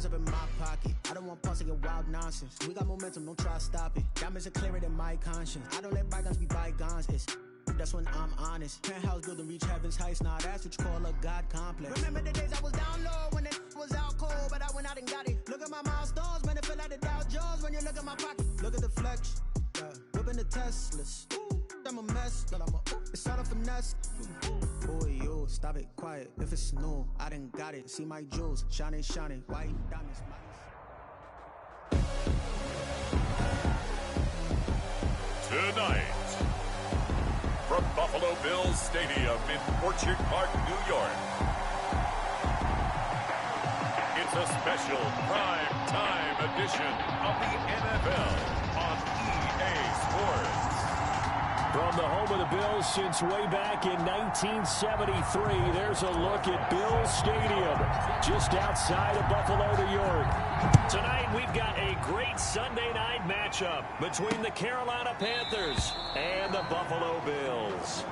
up in my pocket. I don't want pulse to get wild nonsense. We got momentum, don't try to stop it. Diamonds are clearer than my conscience. I don't let bygones be bygones. It's that's when I'm honest. Penthouse building reach heaven's heights. Nah, that's what you call a God complex. Remember the days I was down low when it was out cold, but I went out and got it. Look at my milestones, man, it feel like the Dow Jones when you look at my pocket. Look at the flex, yeah. Whipping the Teslas. Ooh, I'm a mess, but it's all a finesse. Boy, you stop it, quiet. If it's new, I done got it. See my jewels, shining, shining, white diamonds. Tonight, from Buffalo Bills Stadium in Orchard Park, New York, it's a special prime time edition of the NFL on EA Sports. From the home of the Bills since way back in 1973, there's a look at Bills Stadium, just outside of Buffalo, New York. Tonight, we've got a great Sunday night matchup between the Carolina Panthers and the Buffalo Bills.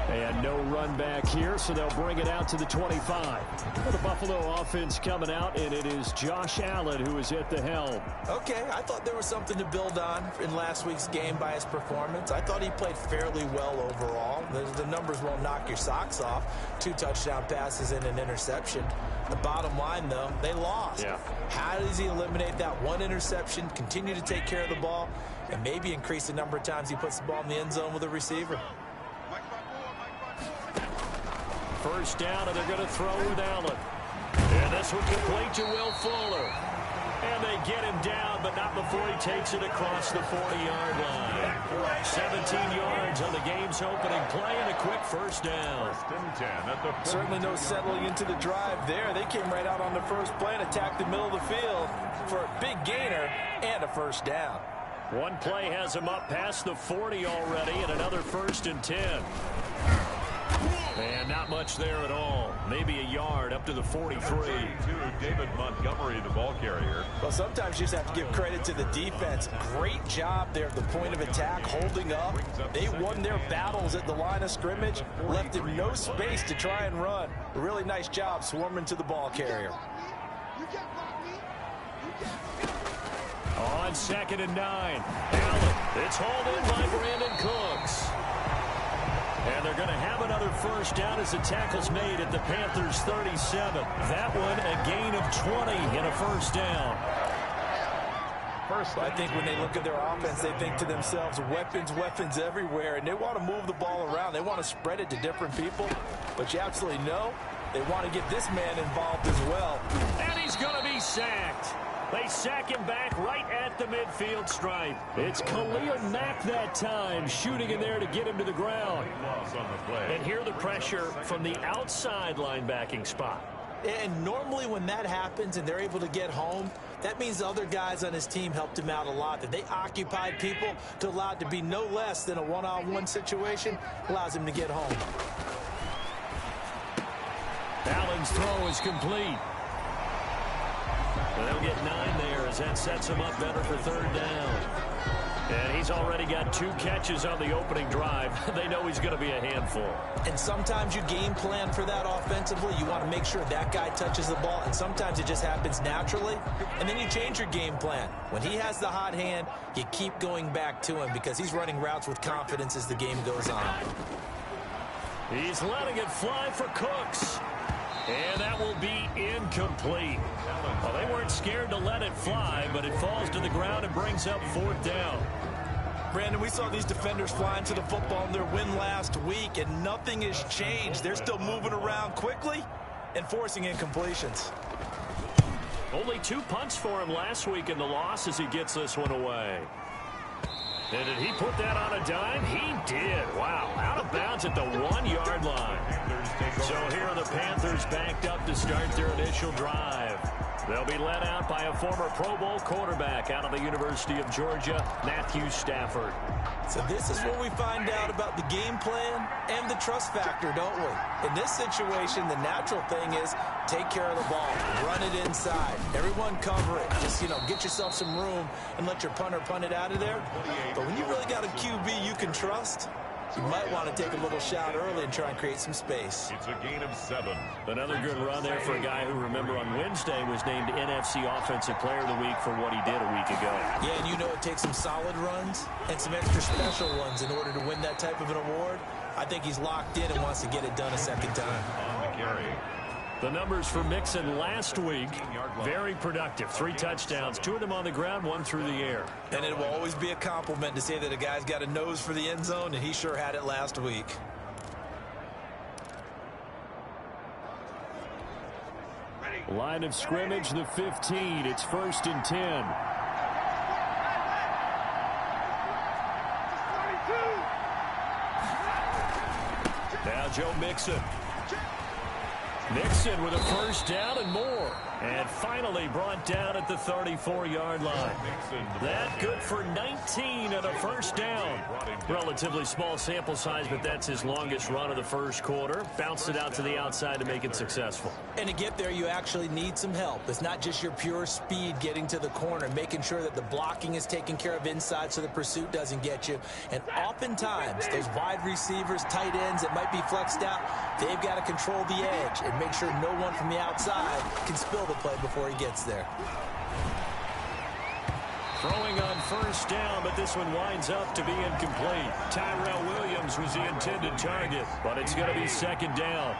And no run back here, so they'll bring it out to the 25. For the Buffalo offense coming out, and it is Josh Allen who is at the helm. Okay, I thought there was something to build on in last week's game by his performance. I thought he played fairly well overall. The numbers won't knock your socks off. 2 touchdown passes and an interception. The bottom line, though, they lost. Yeah. How does he eliminate that one interception, continue to take care of the ball, and maybe increase the number of times he puts the ball in the end zone with a receiver? First down, and they're going to throw with Allen. And this one complete to Will Fuller. And they get him down, but not before he takes it across the 40-yard line. 17 yards on the game's opening play and a quick first down. Certainly no settling into the drive there. They came right out on the first play and attacked the middle of the field for a big gainer and a first down. One play has him up past the 40 already, and another 1st and 10. And not much there at all. Maybe a yard up to the 43. David Montgomery, the ball carrier. Well, sometimes you just have to give credit to the defense. Great job there at the point of attack, holding up. They won their battles at the line of scrimmage, left him no space to try and run. A really nice job swarming to the ball carrier. On 2nd and 9. Allen. It's hauled in by Brandon Cooks. And they're going to have another first down as the tackle's made at the Panthers' 37. That one a gain of 20 and a first down. First, I think when they look at their offense, they think to themselves, weapons, weapons everywhere, and they want to move the ball around. They want to spread it to different people, but you absolutely know they want to get this man involved as well. And he's going to be sacked. They sack him back right at the midfield stripe. It's Khalil Mack that time, shooting in there to get him to the ground. And here the pressure from the outside linebacking spot. And normally when that happens and they're able to get home, that means the other guys on his team helped him out a lot. That they occupied people to allow it to be no less than a one-on-one situation, allows him to get home. Allen's throw is complete. They'll get 9 there as that sets him up better for 3rd down. And he's already got 2 catches on the opening drive. They know he's going to be a handful. And sometimes you game plan for that offensively. You want to make sure that guy touches the ball, and sometimes it just happens naturally. And then you change your game plan. When he has the hot hand, you keep going back to him because he's running routes with confidence as the game goes on. He's letting it fly for Cooks. And that will be incomplete. Well, they weren't scared to let it fly, but it falls to the ground and brings up 4th down. Brandon, we saw these defenders flying to the football in their win last week, and nothing has changed. They're still moving around quickly and forcing incompletions. Only 2 punts for him last week in the loss as he gets this one away. And did he put that on a dime? He did. Wow. Out of bounds at the 1-yard line. So here are the Panthers backed up to start their initial drive. They'll be led out by a former Pro Bowl quarterback out of the University of Georgia, Matthew Stafford. So this is where we find out about the game plan and the trust factor, don't we? In this situation, the natural thing is take care of the ball, run it inside. Everyone cover it. Just, get yourself some room and let your punter punt it out of there. But when you really got a QB you can trust, You might want to take a little shot early and try and create some space. It's a gain of 7. Another good run there for a guy who, remember, on Wednesday was named NFC Offensive Player of the Week for what he did a week ago. Yeah, and you know it takes some solid runs and some extra special ones in order to win that type of an award. I think he's locked in and wants to get it done a second time. On the carry. The numbers for Mixon last week, very productive. 3 touchdowns, 2 of them on the ground, 1 through the air. And it will always be a compliment to say that a guy's got a nose for the end zone, and he sure had it last week. Line of scrimmage, the 15. It's 1st and 10. Now Joe Mixon. Mixon with a first down and more. And finally brought down at the 34-yard line. That good for 19 and a first down. Relatively small sample size, but that's his longest run of the first quarter. Bounced it out to the outside to make it successful. And to get there, you actually need some help. It's not just your pure speed getting to the corner, making sure that the blocking is taken care of inside so the pursuit doesn't get you. And oftentimes, those wide receivers, tight ends that might be flexed out, they've got to control the edge and make sure no one from the outside can spill the play before he gets there. Throwing on first down, but this one winds up to be incomplete. Tyrell Williams was the intended target, but it's going to be 2nd down.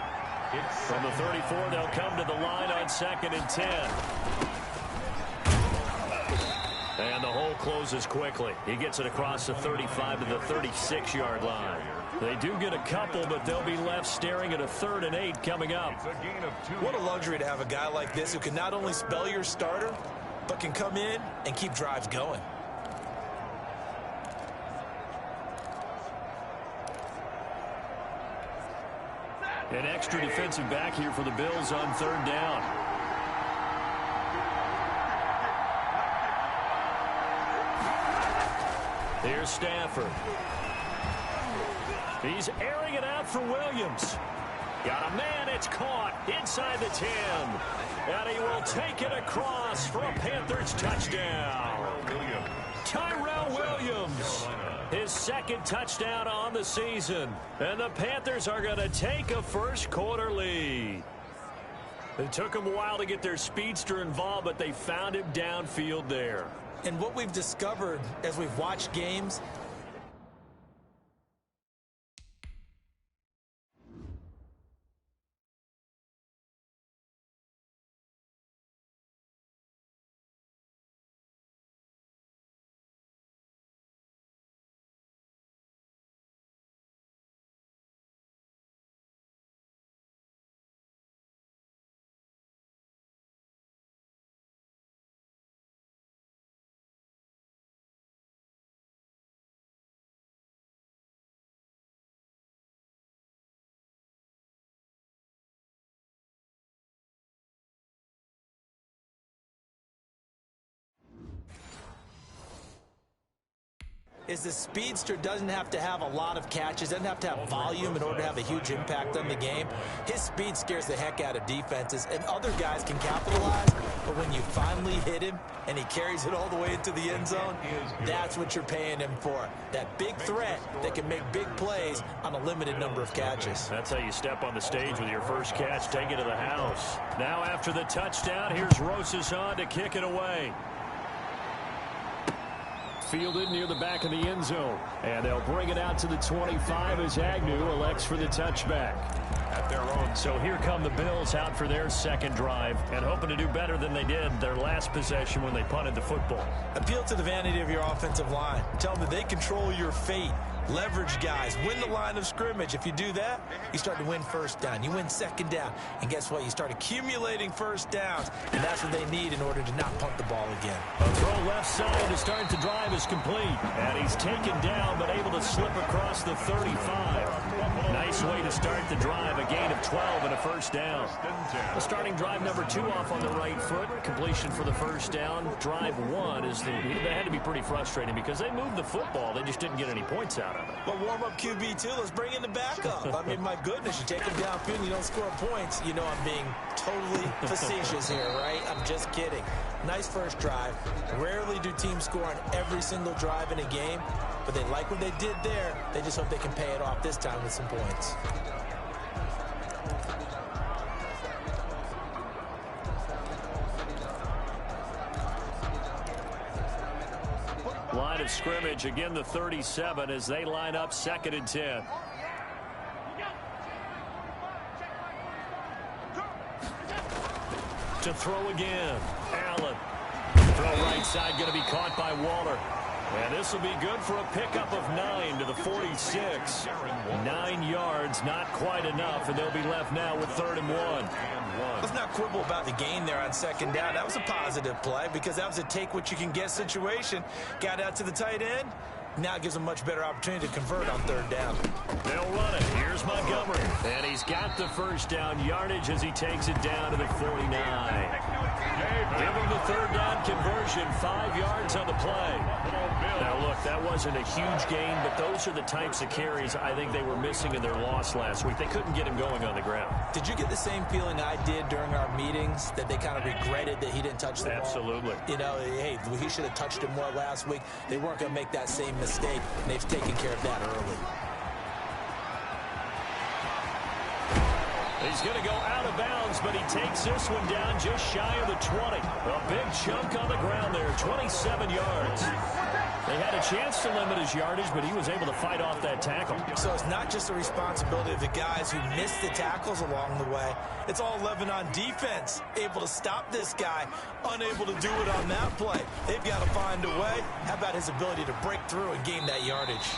From the 34, they'll come to the line on 2nd and 10. And the hole closes quickly. He gets it across the 35 to the 36-yard line. They do get a couple, but they'll be left staring at a 3rd and 8 coming up. What a luxury to have a guy like this who can not only spell your starter, but can come in and keep drives going. An extra defensive back here for the Bills on 3rd down. Here's Stafford. He's airing it out for Williams. Got a man, it's caught inside the 10. And he will take it across for a Panthers touchdown. Tyrell Williams, his 2nd touchdown on the season. And the Panthers are going to take a first quarter lead. It took them a while to get their speedster involved, but they found him downfield there. And what we've discovered as we've watched games, is the speedster doesn't have to have a lot of catches, doesn't have to have volume in order to have a huge impact on the game. His speed scares the heck out of defenses, and other guys can capitalize, but when you finally hit him and he carries it all the way into the end zone, that's what you're paying him for. That big threat that can make big plays on a limited number of catches. That's how you step on the stage with your first catch, take it to the house. Now after the touchdown, here's Rosas on to kick it away. Fielded near the back of the end zone. And they'll bring it out to the 25 as Agnew elects for the touchback. At their own. So here come the Bills out for their 2nd drive and hoping to do better than they did their last possession when they punted the football. Appeal to the vanity of your offensive line. Tell them that they control your fate. Leverage guys. Win the line of scrimmage. If you do that, you start to win first down. You win 2nd down. And guess what? You start accumulating first downs. And that's what they need in order to not punt the ball again. A throw left side to start the drive is complete. And he's taken down but able to slip across the 35. Nice way to start the drive. A gain of 12 and a first down. The starting drive number 2 off on the right foot. Completion for the first down. Drive 1 is that had to be pretty frustrating because they moved the football. They just didn't get any points out of it. Well, warm-up QB, too. Let's bring in the backup. I mean, my goodness, you take him downfield and you don't score points. You know I'm being totally facetious here, right? I'm just kidding. Nice first drive. Rarely do teams score on every single drive in a game, but they like what they did there. They just hope they can pay it off this time with some points. Line of scrimmage, again the 37 as they line up 2nd and 10. To throw again. Allen. Throw right side going to be caught by Waller. And this will be good for a pickup of 9 to the 46. 9 yards, not quite enough, and they'll be left now with 3rd and 1. Let's not quibble about the gain there on 2nd down. That was a positive play because that was a take-what-you-can-get situation. Got out to the tight end. Now it gives them a much better opportunity to convert on 3rd down. They'll run it. Here's Montgomery. And he's got the first down yardage as he takes it down to the 49. Give him the 3rd down conversion. 5 yards on the play. Now, look, that wasn't a huge gain, but those are the types of carries I think they were missing in their loss last week. They couldn't get him going on the ground. Did you get the same feeling I did during our meetings, that they kind of regretted that he didn't touch the ball? Absolutely. You know, hey, he should have touched it more last week. They weren't going to make that same mistake, and they've taken care of that early. He's going to go out of bounds, but he takes this one down just shy of the 20. A big chunk on the ground there, 27 yards. They had a chance to limit his yardage, but he was able to fight off that tackle. So it's not just the responsibility of the guys who missed the tackles along the way. It's all 11 on defense, able to stop this guy, unable to do it on that play. They've got to find a way. How about his ability to break through and gain that yardage?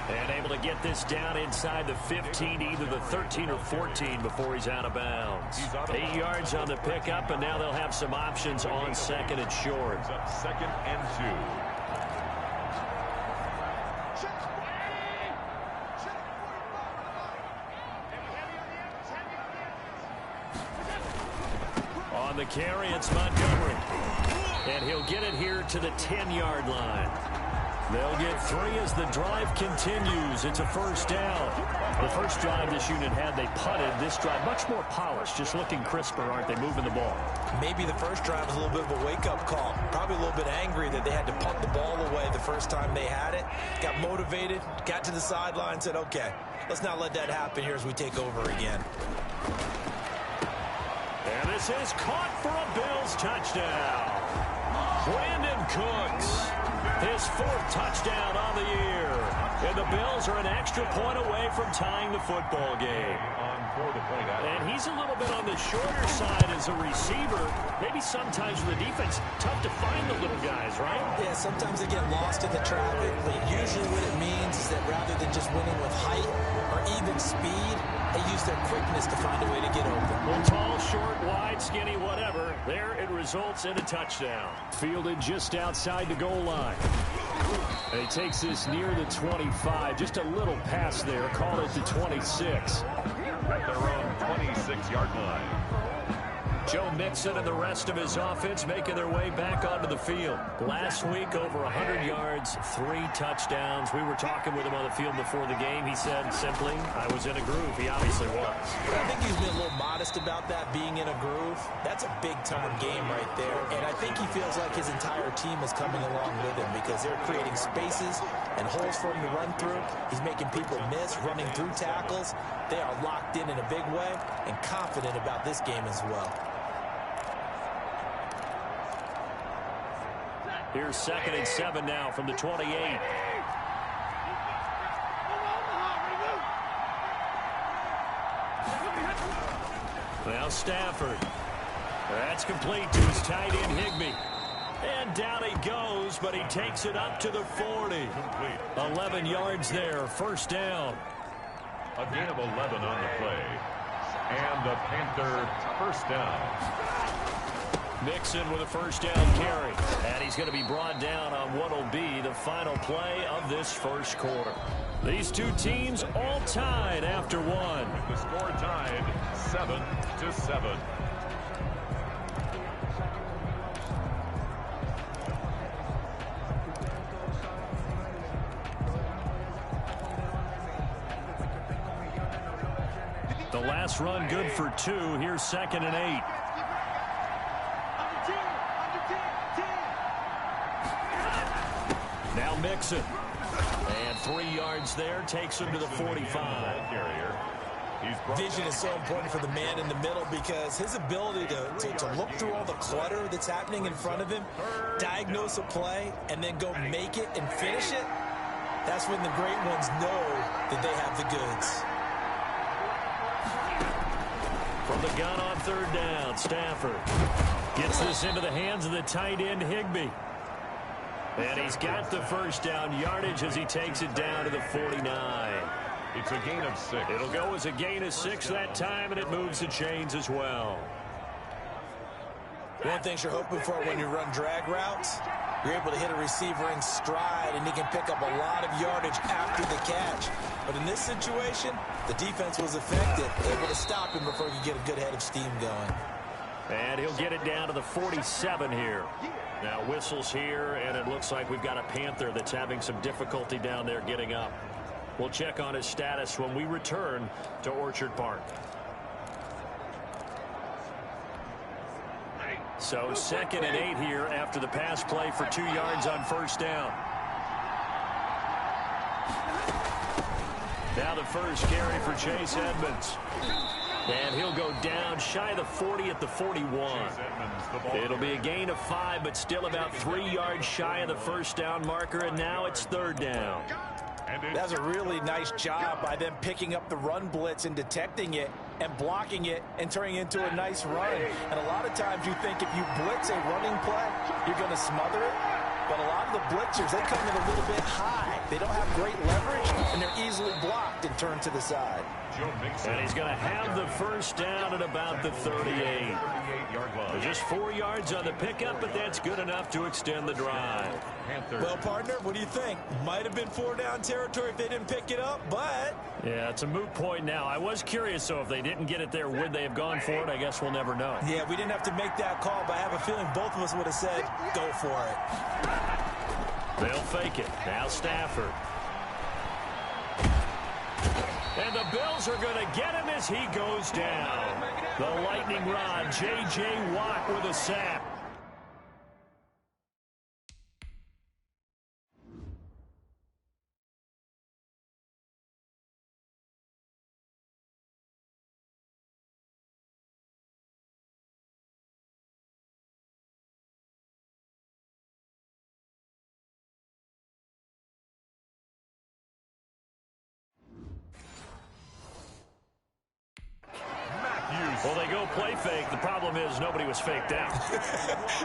And able to get this down inside the 15, either the 13 or 14 before he's out of bounds. 8 yards on the pickup, and now they'll have some options on 2nd and short. 2nd and 2. On the carry, it's Montgomery. And he'll get it here to the 10-yard line. They'll get 3 as the drive continues. It's a 1st down. The first drive this unit had, they punted. This drive, much more polished, just looking crisper, aren't they, moving the ball? Maybe the first drive was a little bit of a wake-up call. Probably a little bit angry that they had to punt the ball away the first time they had it. Got motivated, got to the sideline, said, okay, let's not let that happen here as we take over again. And this is caught for a Bills touchdown. Brandon Cooks, his 4th touchdown on the year. And the Bills are an extra point away from tying the football game. And he's a little bit on the shorter side as a receiver. Maybe sometimes for the defense, tough to find the little guys, right? Yeah, sometimes they get lost in the traffic, but usually what it means is that rather than just winning with height or even speed, they use their quickness to find a way to get open. Well, tall, short, wide, skinny, whatever. There it results in a touchdown. Fielded just outside the goal line. And he takes this near the 25. Just a little pass there. Call it the 26. At their own 26-yard line. Joe Mixon and the rest of his offense making their way back onto the field. Last week, over 100 yards, 3 touchdowns. We were talking with him on the field before the game. He said simply, I was in a groove. He obviously was. I think he's been a little modest about that, being in a groove. That's a big-time game right there. And I think he feels like his entire team is coming along with him because they're creating spaces and holes for him to run through. He's making people miss, running through tackles. They are locked in a big way and confident about this game as well. Here's 2nd and 7 now from the 28. Now Stafford. That's complete to his tight end Higbee. And down he goes, but he takes it up to the 40. 11 yards there, 1st down. A gain of 11 on the play. And the Panther 1st down. Mixon with a 1st down carry. And he's going to be brought down on what will be the final play of this 1st quarter. These two teams all tied after 1. The score tied 7-7. pass run good for 2. Here's 2nd and 8. Now Mixon. And 3 yards there, takes him to the 45. Vision is so important for the man in the middle because his ability to look through all the clutter that's happening in front of him, diagnose a play, and then go make it and finish it, that's when the great ones know that they have the goods. From the gun on 3rd down, Stafford gets this into the hands of the tight end, Higbee. And he's got the 1st down yardage as he takes it down to the 49. It's a gain of 6. It'll go as a gain of 6 that time, and it moves the chains as well. One thing you're hoping for when you run drag routes, you're able to hit a receiver in stride, and he can pick up a lot of yardage after the catch. But in this situation, the defense was effective, able to stop him before he could get a good head of steam going. And he'll get it down to the 47 here. Now whistles here, and it looks like we've got a Panther that's having some difficulty down there getting up. We'll check on his status when we return to Orchard Park. So 2nd and 8 here after the pass play for 2 yards on 1st down. Now the first carry for Chase Edmonds. And he'll go down shy of the 40 at the 41. It'll be a gain of 5, but still about 3 yards shy of the 1st down marker, and now it's 3rd down. That's a really nice job by them picking up the run blitz and detecting it and blocking it and turning it into a nice run. And a lot of times you think if you blitz a running play, you're going to smother it. But a lot of the blitzers, they come in a little bit high. They don't have great leverage, and they're easily blocked and turned to the side. And he's going to have the 1st down at about the 38. Just 4 yards on the pickup, but that's good enough to extend the drive. Well, partner, what do you think? Might have been 4-down territory if they didn't pick it up, but... Yeah, it's a moot point now. I was curious, so if they didn't get it there, would they have gone for it? I guess we'll never know. Yeah, we didn't have to make that call, but I have a feeling both of us would have said, go for it. They'll fake it. Now Stafford. And the Bills are going to get him as he goes down. The lightning rod, J.J. Watt with a sack. Well, they go play fake. The problem is nobody was faked out.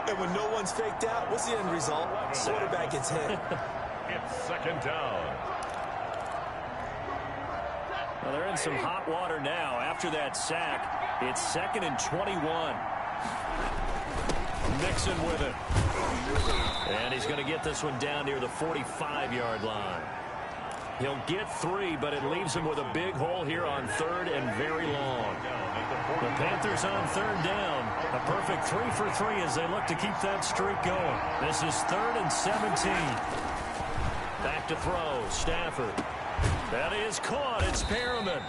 And when no one's faked out, what's the end result? Quarterback gets hit. It's 2nd down. Well, they're in some hot water now. After that sack, it's 2nd and 21. Mixon with it. And he's going to get this one down near the 45-yard line. He'll get 3, but it leaves him with a big hole here on 3rd and very long. The Panthers on 3rd down. A perfect 3 for 3 as they look to keep that streak going. This is 3rd and 17. Back to throw. Stafford. That is caught. It's Perriman.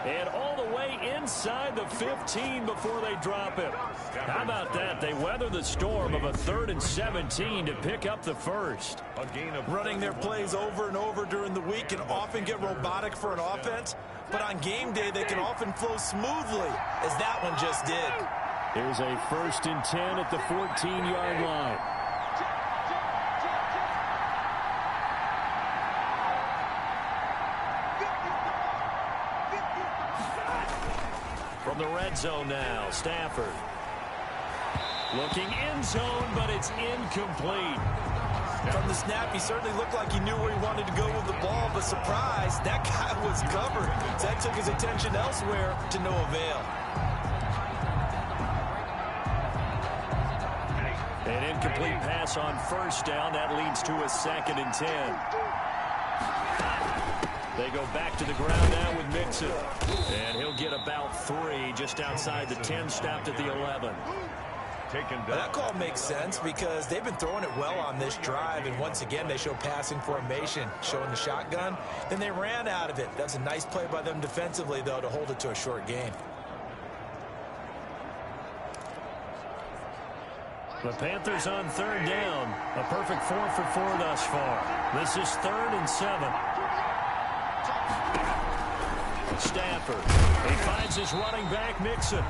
And all the way inside the 15 before they drop him. How about that? They weather the storm of a 3rd and 17 to pick up the 1st. Running their plays over and over during the week can often get robotic for an offense, but on game day they can often flow smoothly, as that one just did. Here's a 1st and 10 at the 14-yard line. From the red zone now, Stafford. Looking end zone, but it's incomplete. From the snap, he certainly looked like he knew where he wanted to go with the ball, but surprise, that guy was covered. So that took his attention elsewhere to no avail. An incomplete pass on 1st down. That leads to a 2nd and 10. They go back to the ground now with Mixon. And he'll get about 3 just outside the 10, stopped at the 11. taken down. That call makes sense because they've been throwing it well on this drive, and once again they show passing formation, showing the shotgun. Then they ran out of it. That's a nice play by them defensively, though, to hold it to a short gain. The Panthers on third down. A perfect 4 for 4 thus far. This is 3rd and 7. Stafford. He finds his running back, Mixon.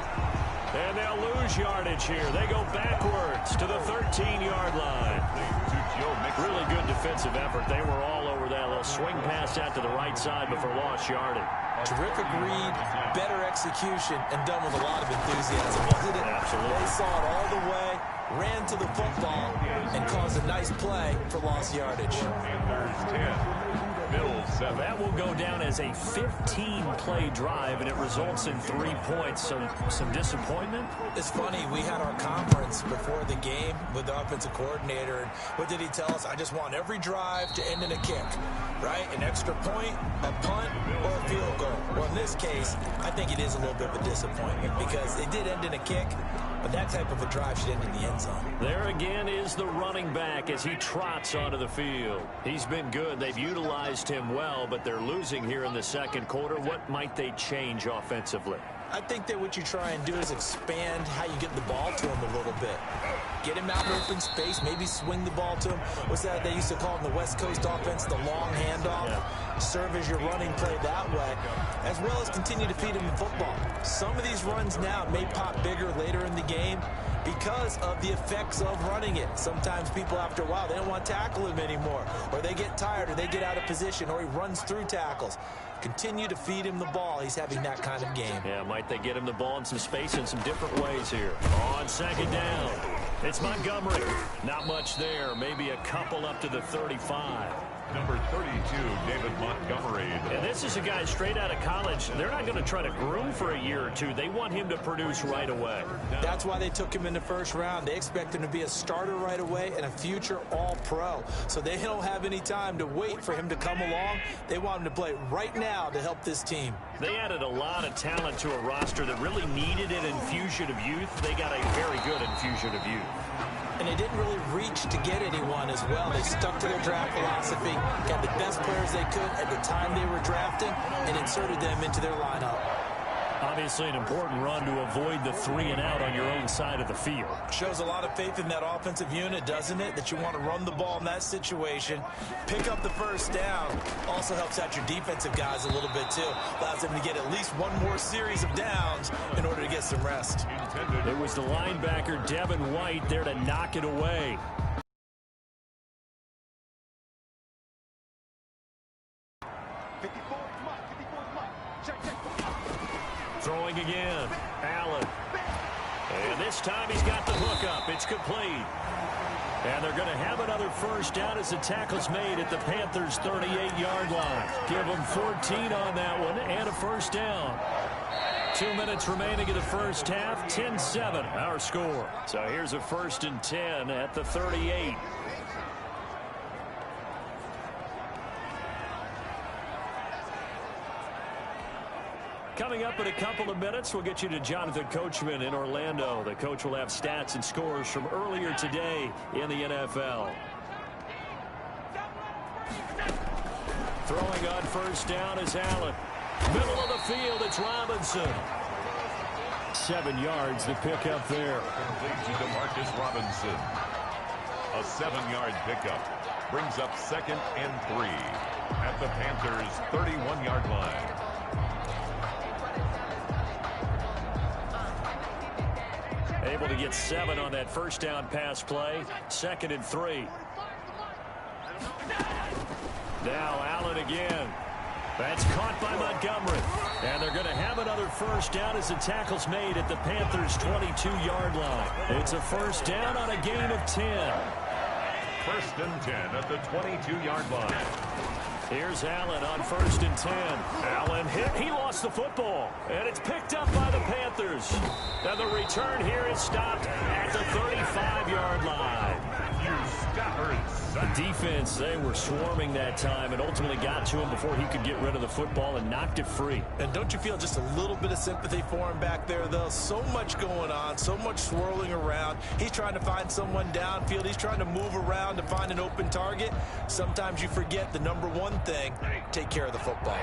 And they'll lose yardage here. They go backwards to the 13-yard line. Really good defensive effort. They were all over that little swing pass out to the right side before lost yardage. Terrific read, better execution, and done with a lot of enthusiasm, wasn't it? Absolutely. They saw it all the way, ran to the football, and caused a nice play for lost yardage. Panthers 10, Bills 7. That will go down as a 15-play drive, and it results in 3 points. So some disappointment? It's funny, we had our conference before the game with the offensive coordinator, and what did he tell us? I just want every drive to end in a kick, right? An extra point, a punt, or a field goal. Well, in this case, I think it is a little bit of a disappointment because it did end in a kick, but that type of a drive should end in the end zone. There again is the running back as he trots onto the field. He's been good. They've utilized him well, but they're losing here in the second quarter. What might they change offensively? I think that what you try and do is expand how you get the ball to him a little bit. Get him out in open space, maybe swing the ball to him. What's that they used to call in the West Coast offense, the long handoff? Yeah. Serve as your running play that way, as well as continue to feed him the football. Some of these runs now may pop bigger later in the game because of the effects of running it. Sometimes people, after a while, they don't want to tackle him anymore, or they get tired, or they get out of position, or he runs through tackles. Continue to feed him the ball. He's having that kind of game. Yeah, might they get him the ball in some space in some different ways here. On second down, it's Montgomery. Not much there. Maybe a couple up to the 35. Number 32, David Montgomery. And this is a guy straight out of college. They're not going to try to groom for a year or two. They want him to produce right away. That's why they took him in the first round. They expect him to be a starter right away and a future all-pro. So they don't have any time to wait for him to come along. They want him to play right now to help this team. They added a lot of talent to a roster that really needed an infusion of youth. They got a very good infusion of youth. And they didn't really reach to get anyone as well. They stuck to their draft philosophy, got the best players they could at the time they were drafting, and inserted them into their lineup. Obviously an important run to avoid the 3 and out on your own side of the field. Shows a lot of faith in that offensive unit, doesn't it? That you want to run the ball in that situation. Pick up the first down. Also helps out your defensive guys a little bit too. Allows them to get at least one more series of downs in order to get some rest. It was the linebacker Devin White there to knock it away. Throwing again, Allen. And this time he's got the hook up. It's complete. And they're going to have another first down as the tackle's made at the Panthers' 38-yard line. Give them 14 on that one and a first down. 2 minutes remaining in the first half. 10-7 our score. So here's a 1st and 10 at the 38. Coming up in a couple of minutes, we'll get you to Jonathan Coachman in Orlando. The coach will have stats and scores from earlier today in the NFL. Throwing on first down is Allen. Middle of the field, it's Robinson. 7 yards to pick up there. Complete to DeMarcus Robinson. A 7-yard pickup brings up 2nd and 3 at the Panthers' 31-yard line. Able to get 7 on that first down pass play. 2nd and 3. Now Allen again. That's caught by Montgomery. And they're going to have another first down as the tackle's made at the Panthers' 22-yard line. It's a first down on a gain of 10. 1st and 10 at the 22-yard line. Here's Allen on 1st and 10. Allen hit. He lost the football. And it's picked up by the Panthers. And the return here is stopped at the 35-yard line. Matthew Stafford Defense, they were swarming that time and ultimately got to him before he could get rid of the football and knocked it free. And don't you feel just a little bit of sympathy for him back there, though? So much going on, so much swirling around. He's trying to find someone downfield. He's trying to move around to find an open target. Sometimes you forget the number one thing, take care of the football.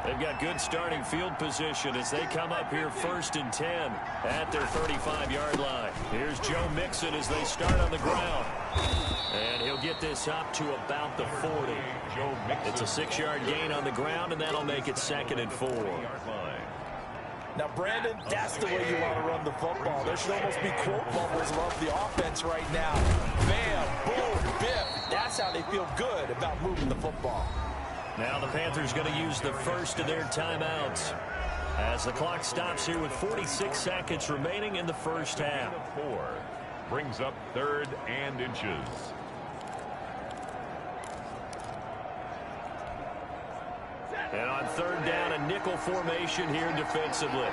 They've got good starting field position as they come up here 1st and 10 at their 35-yard line. Here's Joe Mixon as they start on the ground. And he'll get this up to about the 40. It's a 6-yard gain on the ground, and that'll make it 2nd and 4. Now, Brandon, that's the way you want to run the football. There should almost be quote bubbles above the offense right now. Bam, boom, biff. That's how they feel good about moving the football. Now the Panthers going to use the first of their timeouts as the clock stops here with 46 seconds remaining in the first half. 4 brings up 3rd and inches. And on 3rd down, a nickel formation here defensively.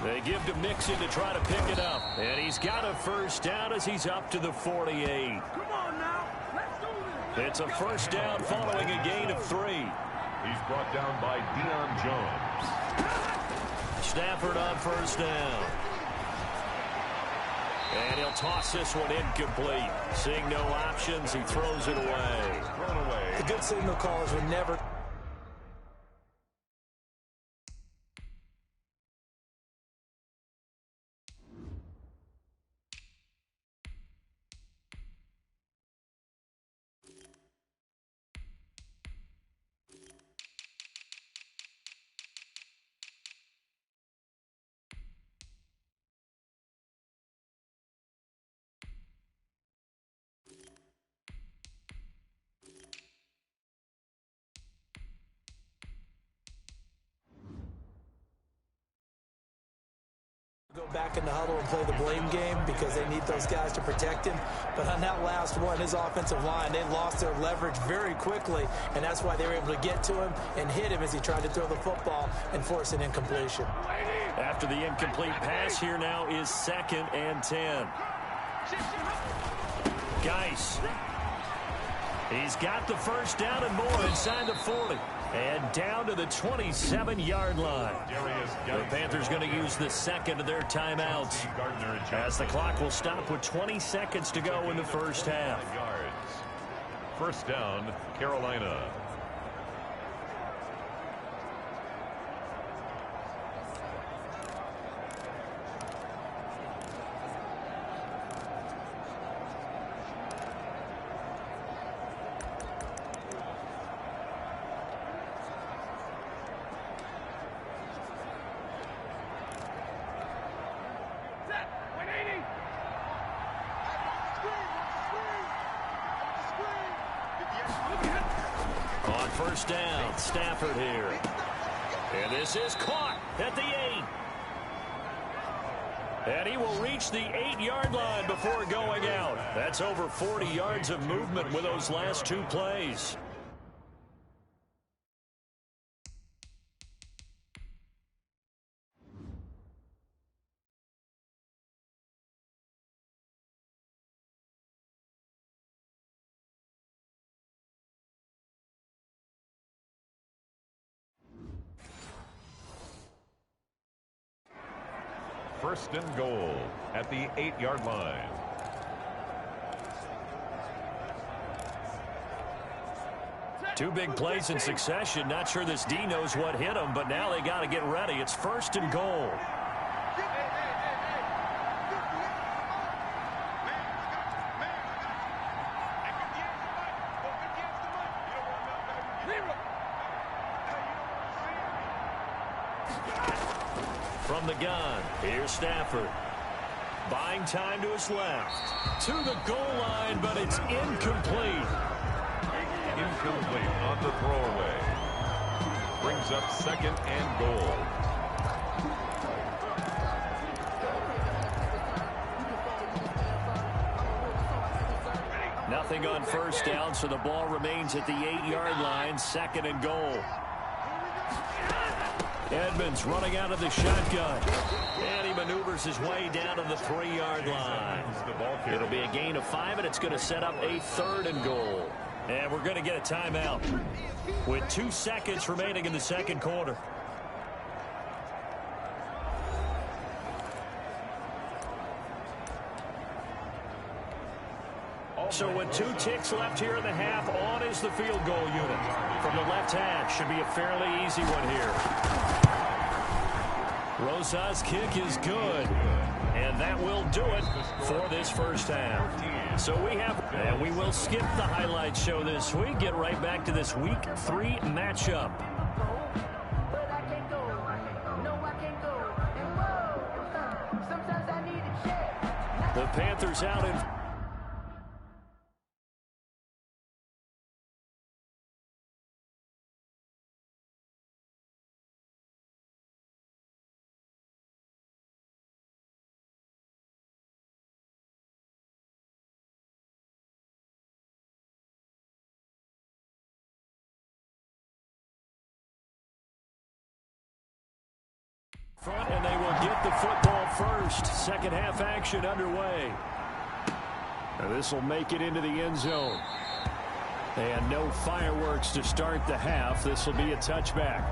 They give to Mixon to try to pick it up. And he's got a first down as he's up to the 48. It's a first down following a gain of 3. He's brought down by Deion Jones. Stafford on first down. And he'll toss this one incomplete. Seeing no options, he throws it away. Thrown away. The good signal callers would never... go back in the huddle and play the blame game because they need those guys to protect him. But on that last one, his offensive line, they lost their leverage very quickly, and that's why they were able to get to him and hit him as he tried to throw the football and force an incompletion. After the incomplete pass, here now is 2nd and 10. Geis. He's got the first down and more inside the 40. And down to the 27-yard line. The Panthers going to use the 2nd of their timeouts as the clock will stop with 20 seconds to go in the first half. First down, Carolina. On first down, Stafford here. And this is caught at the 8. And he will reach the 8-yard line before going out. That's over 40 yards of movement with those last 2 plays. First and goal at the 8-yard line. Two big plays in succession. Not sure this D knows what hit him, but now they got to get ready. It's first and goal. From the gun, here's Stafford. Buying time to his left. To the goal line, but it's incomplete. Incomplete on the throwaway. Brings up 2nd and goal. Nothing on first down, so the ball remains at the 8-yard line. 2nd and goal. Edmonds running out of the shotgun. And he maneuvers his way down to the 3-yard line. It'll be a gain of 5, and it's going to set up a 3rd and goal. And we're going to get a timeout with 2 seconds remaining in the second quarter. So with 2 ticks left here in the half, on is the field goal unit. From the left hash, should be a fairly easy one here. Rosa's kick is good. And that will do it for this first half. So we will skip the highlight show this week. Get right back to this week 3 matchup. The Panthers out in... front, and they will get the football first. Second half action underway. Now this will make it into the end zone. And no fireworks to start the half. This will be a touchback.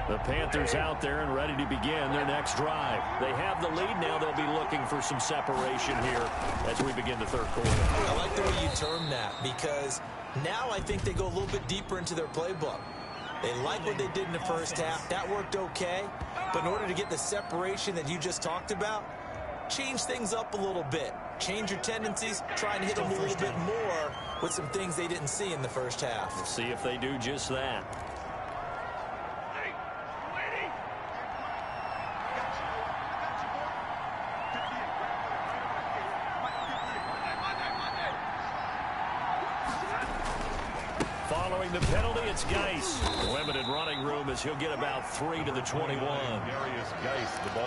The Panthers out there and ready to begin their next drive. They have the lead now. They'll be looking for some separation here as we begin the third quarter. I like the way you term that, because now I think they go a little bit deeper into their playbook. They like what they did in the first half. That worked okay. But in order to get the separation that you just talked about, change things up a little bit. Change your tendencies. Try and hit them a little bit more with some things they didn't see in the first half. We'll see if they do just that. Following the penalty, it's Geis. Limited running room as he'll get about 3 to the 21.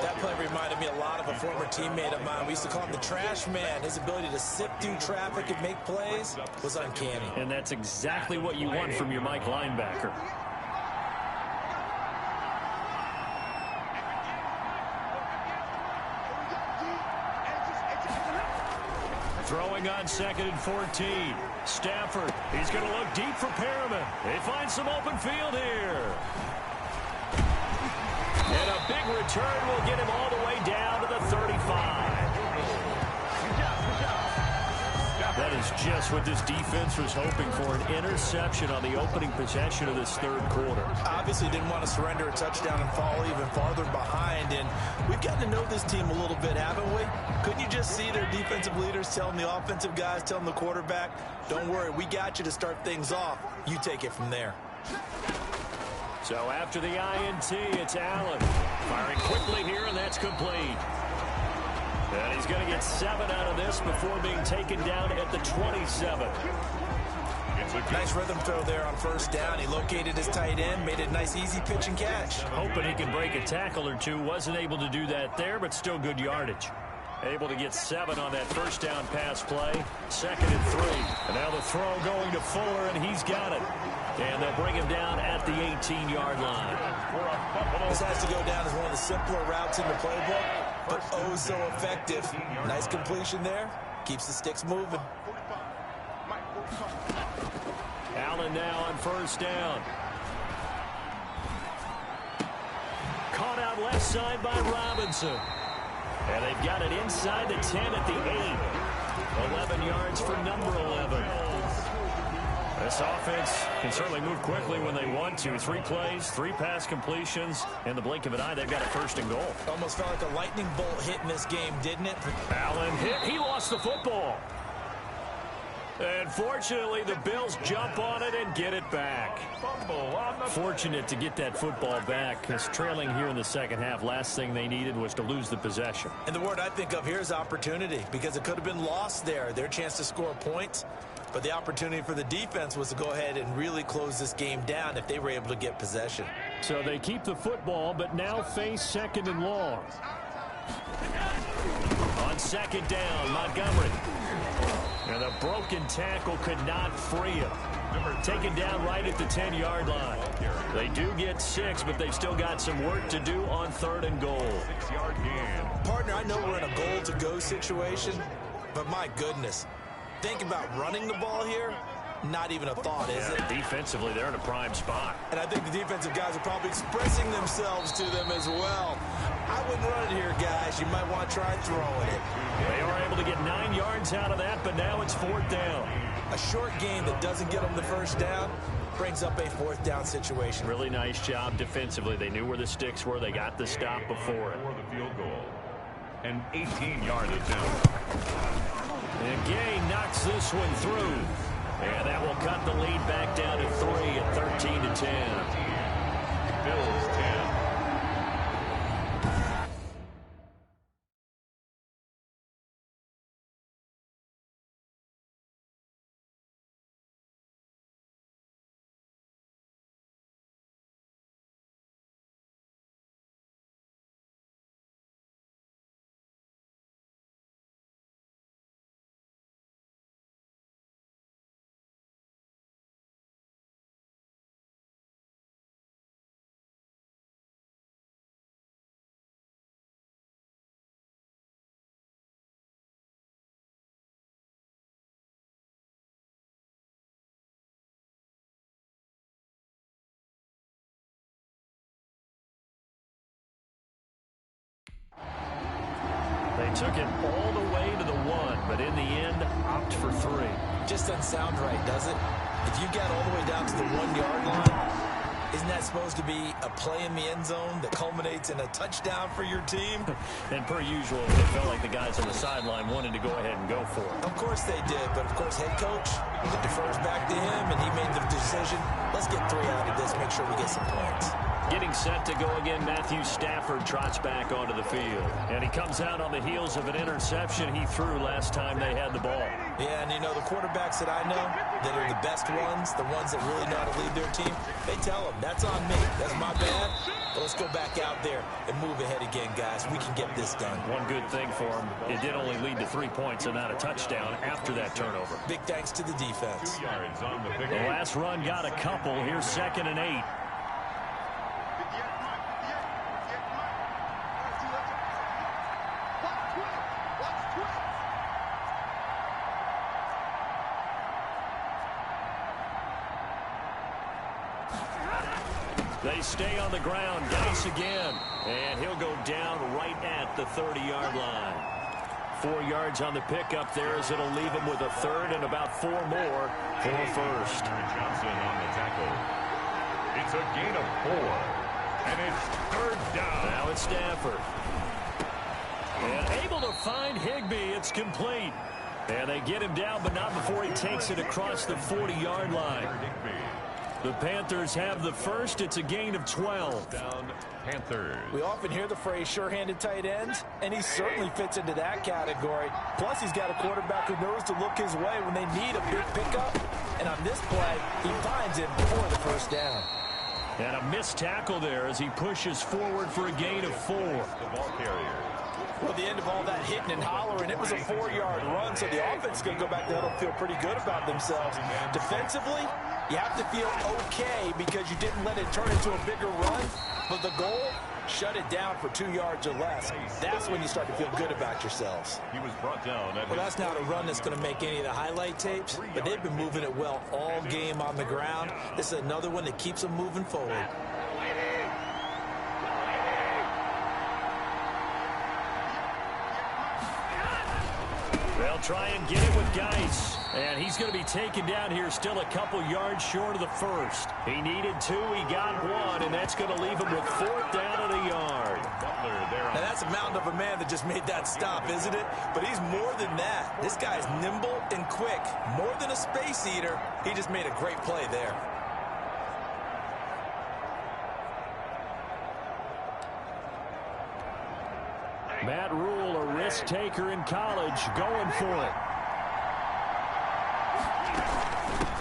That play reminded me a lot of a former teammate of mine. We used to call him the trash man. His ability to sift through traffic and make plays was uncanny. And that's exactly what you want from your Mike linebacker. Throwing on 2nd and 14. Stafford, he's going to look deep for Perriman. They find some open field here. And a big return will get him all the way down to the 35. That is just what this defense was hoping for, an interception on the opening possession of this third quarter. Obviously didn't want to surrender a touchdown and fall even farther behind, and we've gotten to know this team a little bit, haven't we? Couldn't you just see their defensive leaders telling the offensive guys, telling the quarterback, don't worry, we got you to start things off. You take it from there. So after the INT, it's Allen. Firing quickly here, and that's complete. And he's going to get 7 out of this before being taken down at the 27. Nice rhythm throw there on first down. He located his tight end, made it a nice, easy pitch and catch. Hoping he can break a tackle or two. Wasn't able to do that there, but still good yardage. Able to get 7 on that first down pass play. 2nd and 3. And now the throw going to Fuller, and he's got it. And they'll bring him down at the 18-yard line. This has to go down as one of the simpler routes in the playbook, but oh so effective. Nice completion there. Keeps the sticks moving. Allen now on first down. Caught out left side by Robinson. And they've got it inside the 10 at the 8. 11 yards for number 11. This offense can certainly move quickly when they want to. 3 plays, 3 pass completions. In the blink of an eye, they've got a first and goal. Almost felt like a lightning bolt hit in this game, didn't it? Allen hit. He lost the football. And fortunately, the Bills jump on it and get it back. Fortunate to get that football back, because trailing here in the second half, last thing they needed was to lose the possession. And the word I think of here is opportunity, because it could have been lost there. Their chance to score points. But the opportunity for the defense was to go ahead and really close this game down if they were able to get possession. So they keep the football, but now face second and long. On second down, Montgomery. And a broken tackle could not free him. Taken down right at the 10-yard line. They do get 6, but they've still got some work to do on third and goal. 6-yard gain. Partner, I know we're in a goal-to-go situation, but my goodness. Think about running the ball here. Not even a thought, is it? Defensively, they're in a prime spot. And I think the defensive guys are probably expressing themselves to them as well. I wouldn't run it here, guys. You might want to try throwing it. They are able to get 9 yards out of that, but now it's 4th down. A short game that doesn't get them the first down brings up a 4th down situation. Really nice job defensively. They knew where the sticks were. They got the stop before it. For the field goal. An 18-yard attempt. And Gay knocks this one through. And that will cut the lead back down to 3 at 13-10. Bills 10. They took it all the way to the 1, but in the end, opt for 3. Just doesn't sound right, does it? If you got all the way down to the 1-yard line, isn't that supposed to be a play in the end zone that culminates in a touchdown for your team? And per usual, it felt like the guys on the sideline wanted to go ahead and go for it. Of course they did, but of course head coach, it defers back to him, and he made the decision. Let's get 3 out of this, make sure we get some points. Getting set to go again, Matthew Stafford trots back onto the field. And he comes out on the heels of an interception he threw last time they had the ball. Yeah, and you know, the quarterbacks that I know that are the best ones, the ones that really know how to lead their team, they tell them, that's on me, that's my bad, but let's go back out there and move ahead again, guys. We can get this done. One good thing for him, it did only lead to 3 points and not a touchdown after that turnover. Big thanks to the defense. 2 yards on the pick. The last run got a couple. Here's 2nd and 8. They stay on the ground. Dice again. And he'll go down right at the 30-yard line. 4 yards on the pickup there, as it'll leave him with a 3rd and about 4 more for a first. Johnson on the tackle. It's a gain of 4. And it's 3rd down. Now it's Stafford. And able to find Higbee. It's complete. And they get him down, but not before he takes it across the 40-yard line. The Panthers have the first. It's a gain of 12. Down Panthers. We often hear the phrase sure-handed tight ends, and he certainly fits into that category. Plus, he's got a quarterback who knows to look his way when they need a big pickup. And on this play, he finds it before the first down. And a missed tackle there as he pushes forward for a gain of 4. The ball carrier. Well, the end of all that hitting and hollering, it was a 4-yard run, so the offense is going to go back there and feel pretty good about themselves. Defensively, you have to feel okay because you didn't let it turn into a bigger run, but the goal, shut it down for 2 yards or less. That's when you start to feel good about yourselves. He was brought down. Well, that's not a run that's going to make any of the highlight tapes, but they've been moving it well all game on the ground. This is another one that keeps them moving forward. They'll try and get it with Geis. And he's going to be taken down here still a couple yards short of the first. He needed 2, he got 1, and that's going to leave him with 4th down at a yard. Now that's a mountain of a man that just made that stop, isn't it? But he's more than that. This guy's nimble and quick. More than a space eater. He just made a great play there. Matt Rule, a risk taker in college, going for it.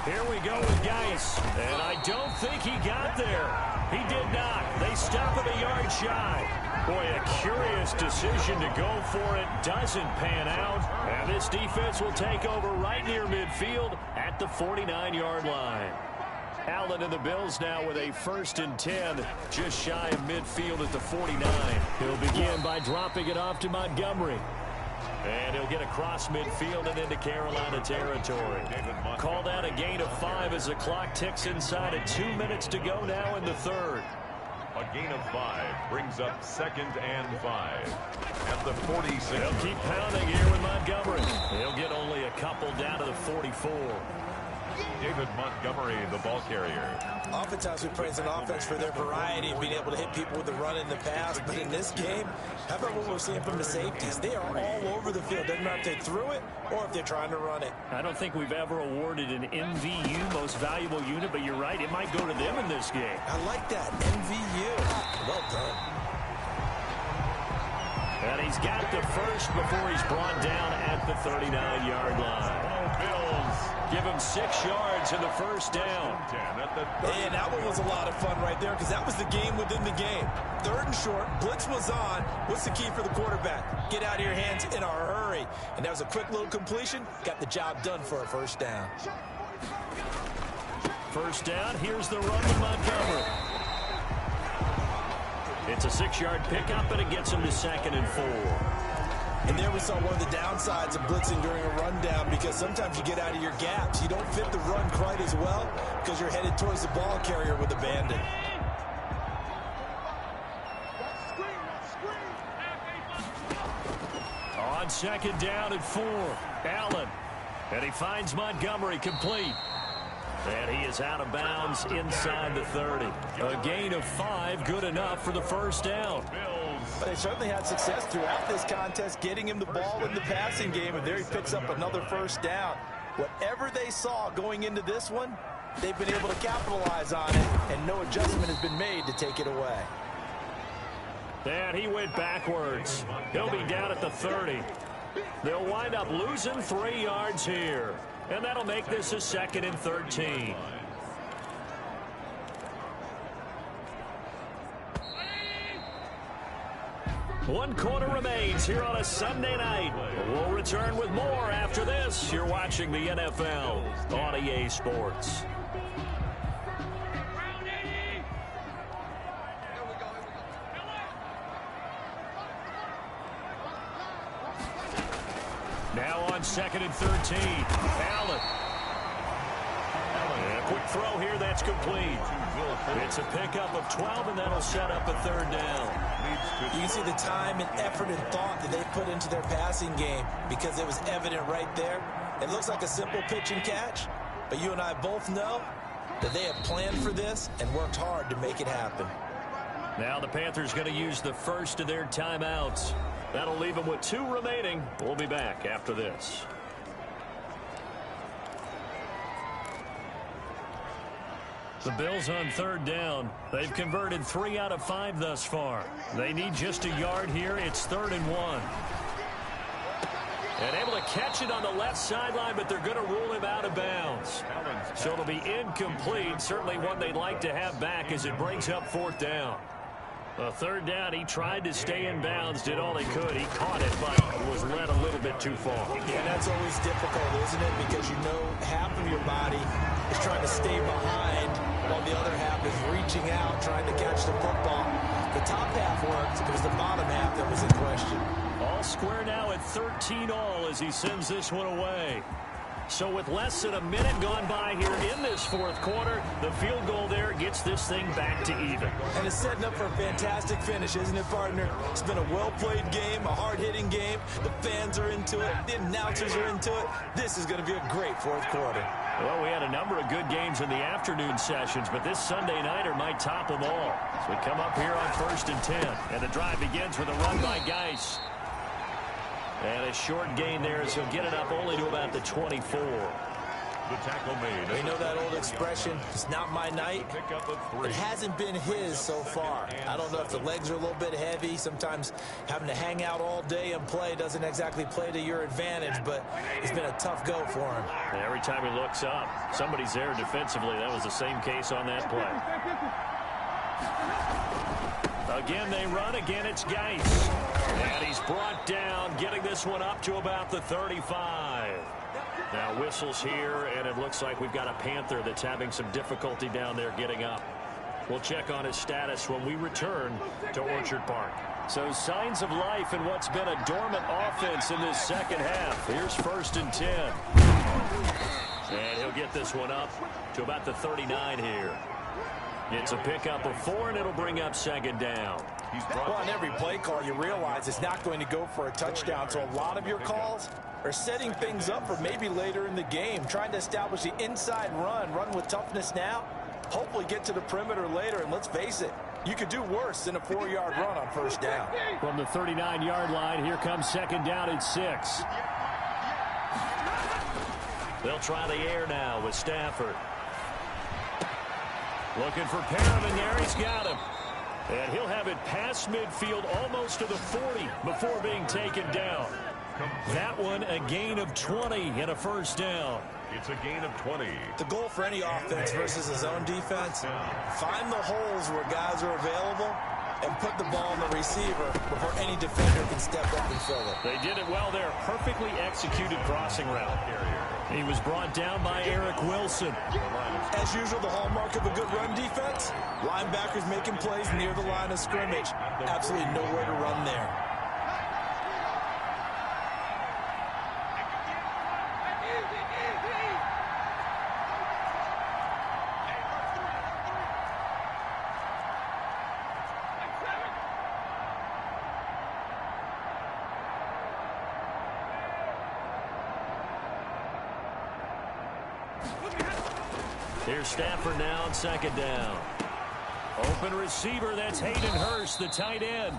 Here we go with Geis, and I don't think he got there. He did not. They stop him a yard shy. Boy, a curious decision to go for it. Doesn't pan out, and this defense will take over right near midfield at the 49-yard line. Allen and the Bills now with a 1st and 10, just shy of midfield at the 49. He'll begin by dropping it off to Montgomery. And he'll get across midfield and into Carolina territory. Called out a gain of 5 as the clock ticks inside of 2 minutes to go now in the 3rd. A gain of 5 brings up 2nd and 5 at the 46. They'll keep pounding here with Montgomery. He'll get only a couple down to the 44. David Montgomery, the ball carrier. Oftentimes we praise an offense for their variety of being able to hit people with the run in the pass, but in this game, how about what we're seeing from the safeties? They are all over the field. Doesn't matter if they threw it or if they're trying to run it. I don't think we've ever awarded an MVU, most valuable unit, but you're right, it might go to them in this game. I like that, MVU. Well done. And he's got the first before he's brought down at the 39-yard line. Bills give him 6 yards in the first down. And that one was a lot of fun right there because that was the game within the game. 3rd and short, blitz was on. What's the key for the quarterback? Get out of your hands in a hurry. And that was a quick little completion. Got the job done for a 1st down. 1st down, here's the run with Montgomery. It's a 6-yard pickup, and it gets him to 2nd and 4. And there we saw one of the downsides of blitzing during a rundown because sometimes you get out of your gaps. You don't fit the run quite as well because you're headed towards the ball carrier with abandon. On 2nd down and 4, Allen. And he finds Montgomery complete. And he is out of bounds inside the 30. A gain of 5, good enough for the 1st down. But they certainly had success throughout this contest, getting him the ball in the passing game, and there he picks up another 1st down. Whatever they saw going into this one, they've been able to capitalize on it, and no adjustment has been made to take it away. And he went backwards. He'll be down at the 30. They'll wind up losing 3 yards here. And that'll make this a 2nd and 13. One quarter remains here on a Sunday night. We'll return with more after this. You're watching the NFL on EA Sports. Now on 2nd and 13, Allen. And a quick throw here, that's complete. It's a pickup of 12, and that'll set up a 3rd down. You can see the time and effort and thought that they put into their passing game because it was evident right there. It looks like a simple pitch and catch, but you and I both know that they have planned for this and worked hard to make it happen. Now the Panthers going to use the first of their timeouts. That'll leave them with 2 remaining. We'll be back after this. The Bills on 3rd down. They've converted 3 out of 5 thus far. They need just a yard here. It's 3rd and 1. And able to catch it on the left sideline, but they're going to rule him out of bounds. So it'll be incomplete. Certainly one they'd like to have back as it brings up 4th down. A third down, he tried to stay in bounds, did all he could. He caught it, but was led a little bit too far. Yeah, that's always difficult, isn't it? Because you know half of your body is trying to stay behind while the other half is reaching out, trying to catch the football. The top half worked. It was the bottom half that was in question. All square now at 13 all as he sends this one away. So with less than a minute gone by here in this fourth quarter, the field goal there gets this thing back to even. And it's setting up for a fantastic finish, isn't it, partner? It's been a well-played game, a hard-hitting game. The fans are into it. The announcers are into it. This is going to be a great fourth quarter. Well, we had a number of good games in the afternoon sessions, but this Sunday nighter might top them all. So we come up here on 1st and 10, and the drive begins with a run by Geis. And a short gain there as he'll get it up only to about the 24. The tackle made. You know that old expression, it's not my night. It hasn't been his so far. I don't know if the legs are a little bit heavy. Sometimes having to hang out all day and play doesn't exactly play to your advantage, but it's been a tough go for him. And every time he looks up, somebody's there defensively. That was the same case on that play. Again, they run. Again, it's Geis. And he's brought down, getting this one up to about the 35. Now whistles here, and it looks like we've got a Panther that's having some difficulty down there getting up. We'll check on his status when we return to Orchard Park. So signs of life in what's been a dormant offense in this second half. Here's 1st and 10. And he'll get this one up to about the 39 here. It's a pickup of 4, and it'll bring up 2nd down. Well, on every play call, you realize it's not going to go for a touchdown, so a lot of your calls are setting things up for maybe later in the game, trying to establish the inside run with toughness now, hopefully get to the perimeter later, and let's face it, you could do worse than a 4-yard run on 1st down. From the 39-yard line, here comes 2nd down and 6. They'll try the air now with Stafford. Looking for Perriman there. He's got him. And he'll have it past midfield almost to the 40 before being taken down. That one a gain of 20 and a 1st down. It's a gain of 20. The goal for any offense versus his own defense, find the holes where guys are available and put the ball on the receiver before any defender can step up and fill it. They did it well there. Perfectly executed crossing route. He was brought down by Eric Wilson. As usual, the hallmark of a good run defense, linebackers making plays near the line of scrimmage. Absolutely nowhere to run there. Here's Stafford now on 2nd down. Open receiver, that's Hayden Hurst, the tight end.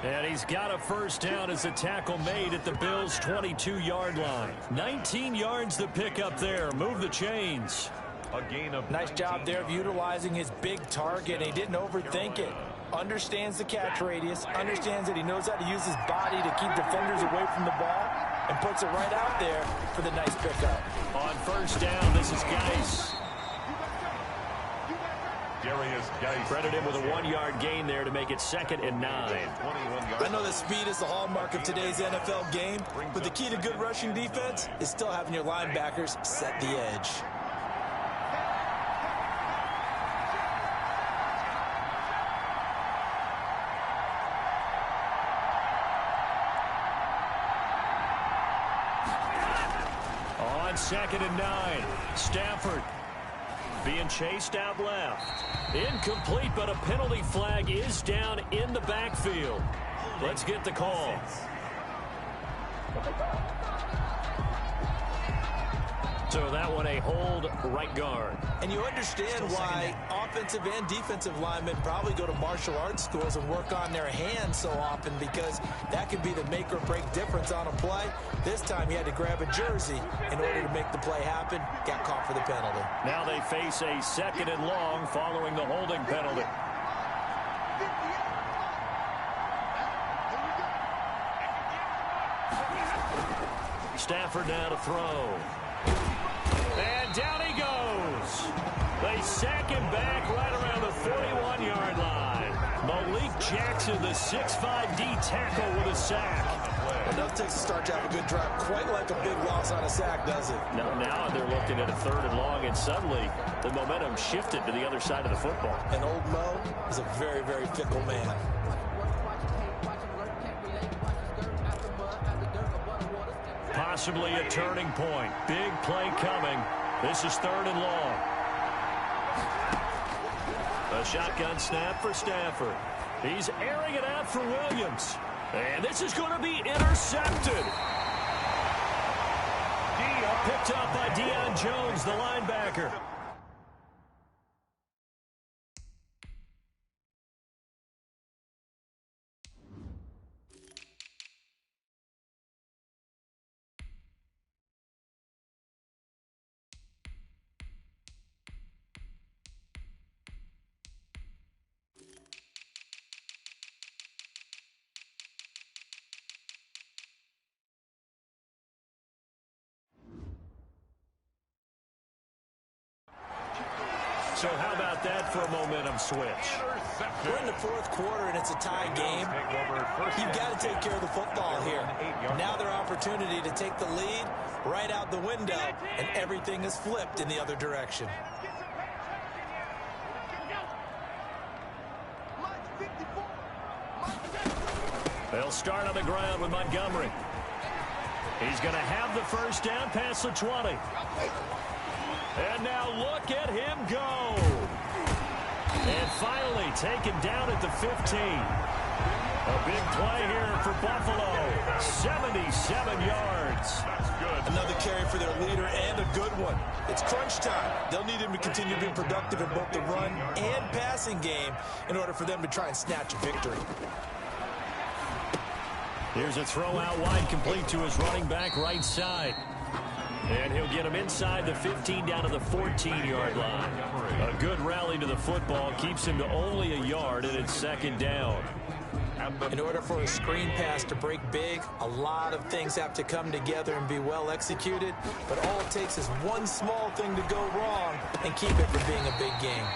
And he's got a 1st down as a tackle made at the Bills' 22-yard line. 19 yards the pickup there. Move the chains. A gain of nice job there of utilizing his big target. He didn't overthink it. Understands the catch radius. Understands that he knows how to use his body to keep defenders away from the ball. And puts it right out there for the nice pickup. On 1st down, this is Geis. Credit him with a 1-yard gain there to make it 2nd and 9. I know that speed is the hallmark of today's NFL game, but the key to good rushing defense is still having your linebackers set the edge. On 2nd and 9, Stafford being chased out left. Incomplete, but a penalty flag is down in the backfield. Let's get the call. So that one a hold right guard. And you understand why offensive and defensive linemen probably go to martial arts schools and work on their hands so often, because that could be the make or break difference on a play. This time he had to grab a jersey in order to make the play happen. Got caught for the penalty. Now they face a 2nd and long following the holding penalty. Stafford now to throw. And down he goes. They sack him back right around the 41-yard line. Malik Jackson, the 6'5" D tackle with a sack. Enough takes to start to have a good drive. Quite like a big loss on a sack, does it? Now they're looking at a 3rd and long, and suddenly the momentum shifted to the other side of the football. And old Mo is a very, very fickle man. Possibly a turning point. Big play coming. This is 3rd and long. A shotgun snap for Stafford. He's airing it out for Williams. And this is going to be intercepted. Picked up by Deion Jones, the linebacker. So how about that for a momentum switch? We're in the 4th quarter, and it's a tie game. You've got to take care of the football here. Now their opportunity to take the lead right out the window, and everything is flipped in the other direction. They'll start on the ground with Montgomery. He's going to have the first down past the 20. And now look at him go. And finally taken down at the 15. A big play here for Buffalo. 77 yards. That's good. Another carry for their leader and a good one. It's crunch time. They'll need him to continue to be productive in both the run and passing game in order for them to try and snatch a victory. Here's a throw out wide, complete to his running back right side. And he'll get him inside the 15 down to the 14-yard line. A good rally to the football keeps him to only a yard, and it's 2nd down. In order for a screen pass to break big, a lot of things have to come together and be well executed. But all it takes is one small thing to go wrong and keep it from being a big game.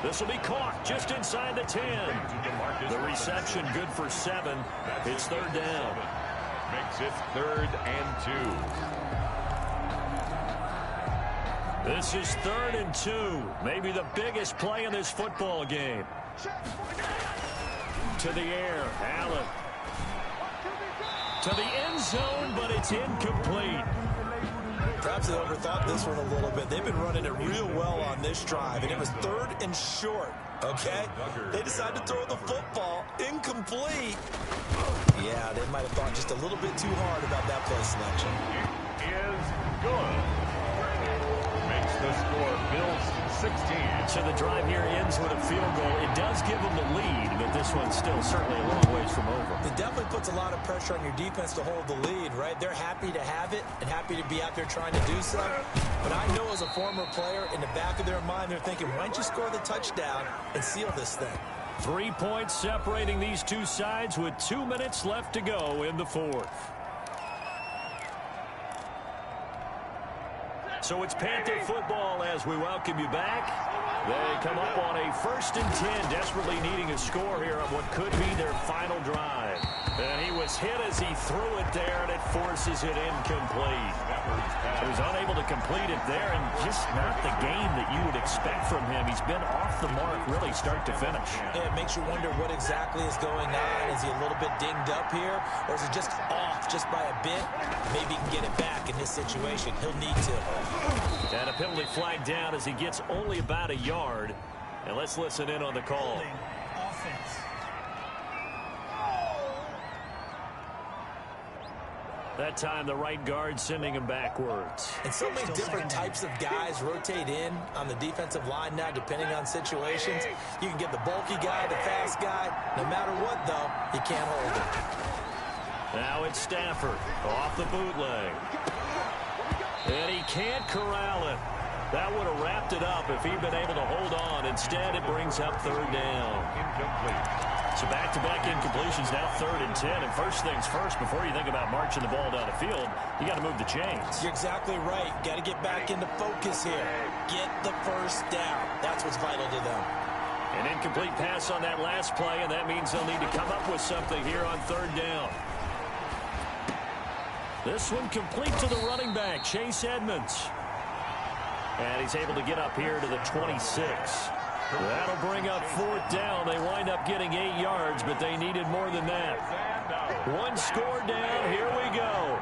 This will be caught just inside the 10. The reception good for 7. It's 3rd down. Makes it 3rd and 2. This is 3rd and 2. Maybe the biggest play in this football game. To the air, Allen. To the end zone, but it's incomplete. Perhaps they overthought this one a little bit. They've been running it real well on this drive, and it was 3rd and short, okay? They decided to throw the football incomplete. Yeah, they might have thought just a little bit too hard about that play selection. It is good. Makes the score Bills 16. So the drive here ends with a field goal. It does give them the lead, but this one's still certainly a long ways from over. It definitely puts a lot of pressure on your defense to hold the lead, right? They're happy to have it and happy to be out there trying to do so. But I know as a former player, in the back of their mind, they're thinking, why don't you score the touchdown and seal this thing? 3 points separating these two sides with 2 minutes left to go in the 4th. So it's Panther football as we welcome you back. They come up on a 1st and 10, desperately needing a score here on what could be their final drive. And he was hit as he threw it there, and it forces it incomplete. He was unable to complete it there, and just not the game that you would expect from him. He's been off the mark really start to finish. Yeah, it makes you wonder what exactly is going on. Is he a little bit dinged up here, or is it just off just by a bit? Maybe he can get it back in this situation. He'll need to. And a penalty flag down as he gets only about a yard. And let's listen in on the call. That time the right guard sending him backwards. And so many different types of guys rotate in on the defensive line now depending on situations. You can get the bulky guy, the fast guy. No matter what, though, you can't hold it. Now it's Stafford off the bootleg. And he can't corral it. That would have wrapped it up if he'd been able to hold on. Instead, it brings up 3rd down. Incomplete. So back-to-back incompletions, now 3rd and 10. And first things first, before you think about marching the ball down the field, you got to move the chains. You're exactly right. Got to get back into focus here. Get the first down. That's what's vital to them. An incomplete pass on that last play, and that means they'll need to come up with something here on third down. This one complete to the running back, Chase Edmonds. And he's able to get up here to the 26. That'll bring up fourth down. They wind up getting 8 yards, but they needed more than that. One score down. Here we go.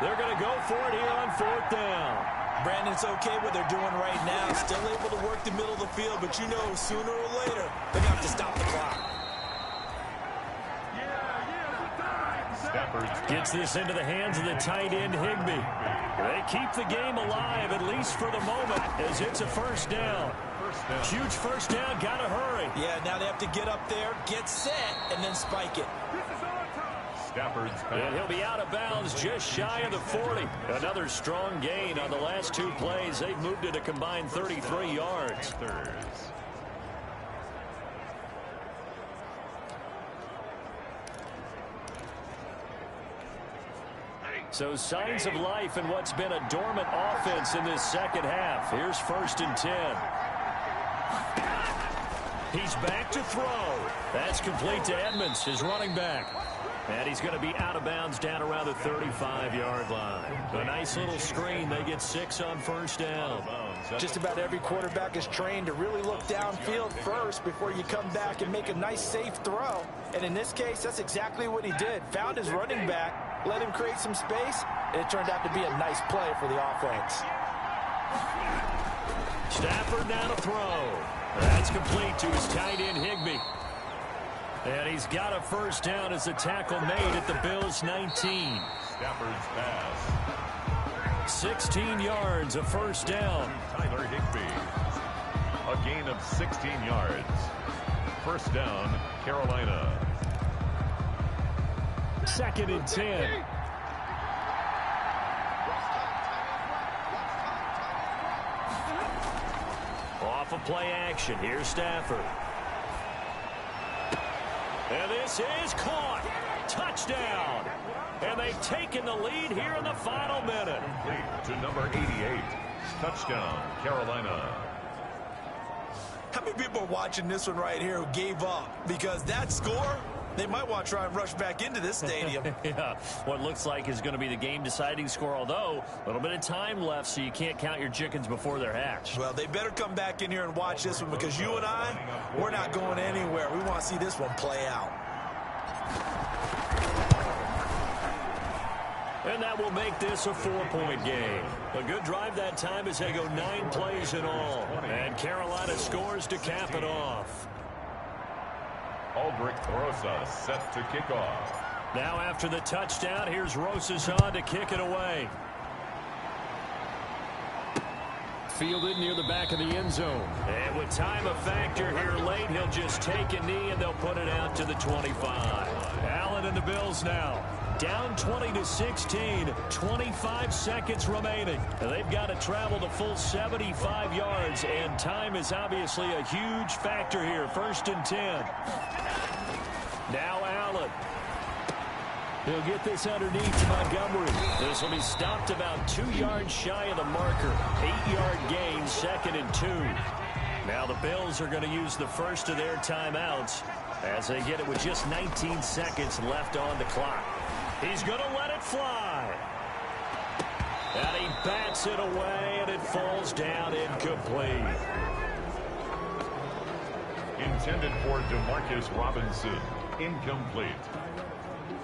They're going to go for it here on fourth down. Brandon, it's okay what they're doing right now. Still able to work the middle of the field, but you know sooner or later they're going to have to stop the clock. Gets this into the hands of the tight end, Higbee. They keep the game alive, at least for the moment, as it's a first down. Huge first down, got to hurry. Yeah, now they have to get up there, get set, and then spike it. And he'll be out of bounds just shy of the 40. Another strong gain on the last 2 plays. They've moved it a combined 33 yards. So signs of life in what's been a dormant offense in this second half. Here's 1st and 10. He's back to throw. That's complete to Edmonds, his running back. And he's going to be out of bounds down around the 35-yard line. A nice little screen. They get 6 on first down. Just about every quarterback is trained to really look downfield first before you come back and make a nice, safe throw. And in this case, that's exactly what he did. Found his running back, let him create some space, and it turned out to be a nice play for the offense. Stafford now to throw. That's complete to his tight end, Higbee. And he's got a first down as the tackle made at the Bills' 19. Stafford's pass. 16 yards, a first down. Tyler Higbee. A gain of 16 yards. First down, Carolina. 2nd and 10. Off of play action. Here's Stafford. And this is caught. Touchdown. And they've taken the lead here in the final minute. To number 88. Touchdown, Carolina. How many people are watching this one right here who gave up? Because that score, they might want to try and rush back into this stadium. Yeah, what looks like is going to be the game-deciding score, although a little bit of time left, so you can't count your chickens before they're hatched. Well, they better come back in here and watch this one, because you and I, we're not going anywhere. We want to see this one play out. And that will make this a 4-point game. A good drive that time as they go 9 plays in all. And Carolina scores to cap it off. Aldrich Rosa set to kick off. Now after the touchdown, here's Rosas on to kick it away. Fielded near the back of the end zone. And with time a factor here late, he'll just take a knee and they'll put it out to the 25. Allen and the Bills now. Down 20-16, 25 seconds remaining. And they've got to travel the full 75 yards, and time is obviously a huge factor here. 1st and 10. Now Allen. He'll get this underneath to Montgomery. This will be stopped about 2 yards shy of the marker. 8-yard gain, 2nd and 2. Now the Bills are going to use the first of their timeouts as they get it with just 19 seconds left on the clock. He's going to let it fly. And he bats it away, and it falls down incomplete. Intended for DeMarcus Robinson. Incomplete.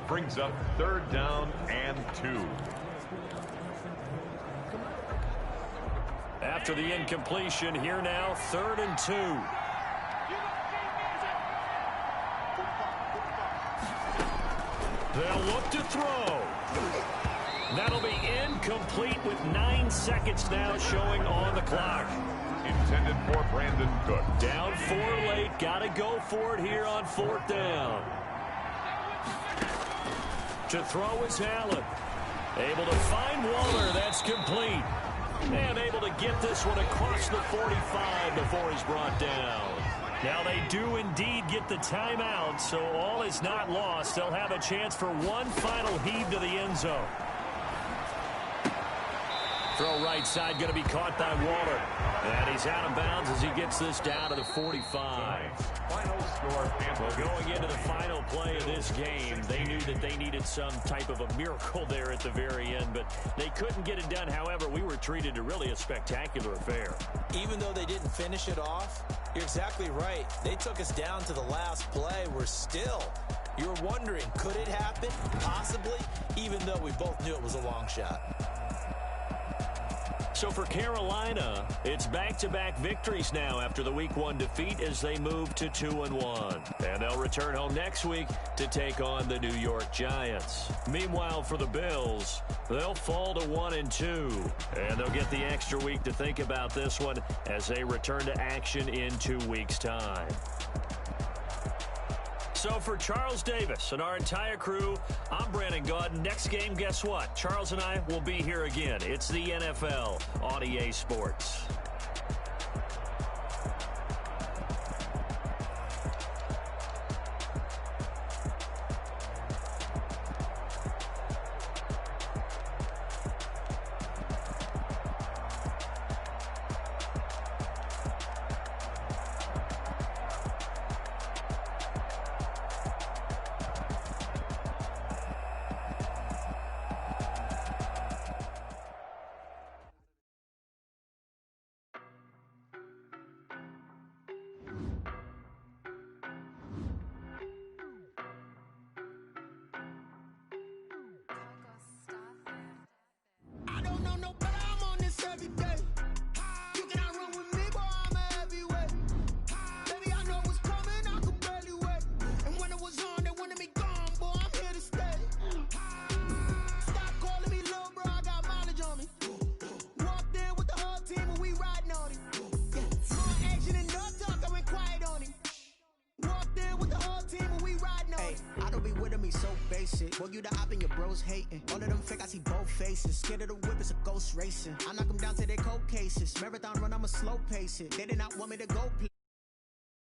Brings up 3rd down and 2. After the incompletion, here now, 3rd and 2. They'll look to throw. That'll be incomplete with 9 seconds now showing on the clock. Intended for Brandon Cook. Down 4 late. Got to go for it here on 4th down. To throw is Allen. Able to find Waller. That's complete. And able to get this one across the 45 before he's brought down. Now they do indeed get the timeout, so all is not lost. They'll have a chance for one final heave to the end zone. Throw right side, going to be caught by Waller. And he's out of bounds as he gets this down to the 45. Final score, Well, going into the final play of this game, they knew that they needed some type of a miracle there at the very end, but they couldn't get it done. However, we were treated to really a spectacular affair. Even though they didn't finish it off, you're exactly right. They took us down to the last play. You're wondering, could it happen? Possibly, even though we both knew it was a long shot. So for Carolina, it's back-to-back victories now after the Week 1 defeat as they move to 2-1. And they'll return home next week to take on the New York Giants. Meanwhile, for the Bills, they'll fall to 1-2. And they'll get the extra week to think about this one as they return to action in 2 weeks' time. So for Charles Davis and our entire crew, I'm Brandon Gaudin. Next game, guess what? Charles and I will be here again. It's the NFL on EA Sports. Boy, you the op and your bros hating. All of them fake, I see both faces. Scared of the whip, it's a ghost racing. I knock them down to their cold cases. Marathon run, I'ma slow pace it. They did not want me to go play.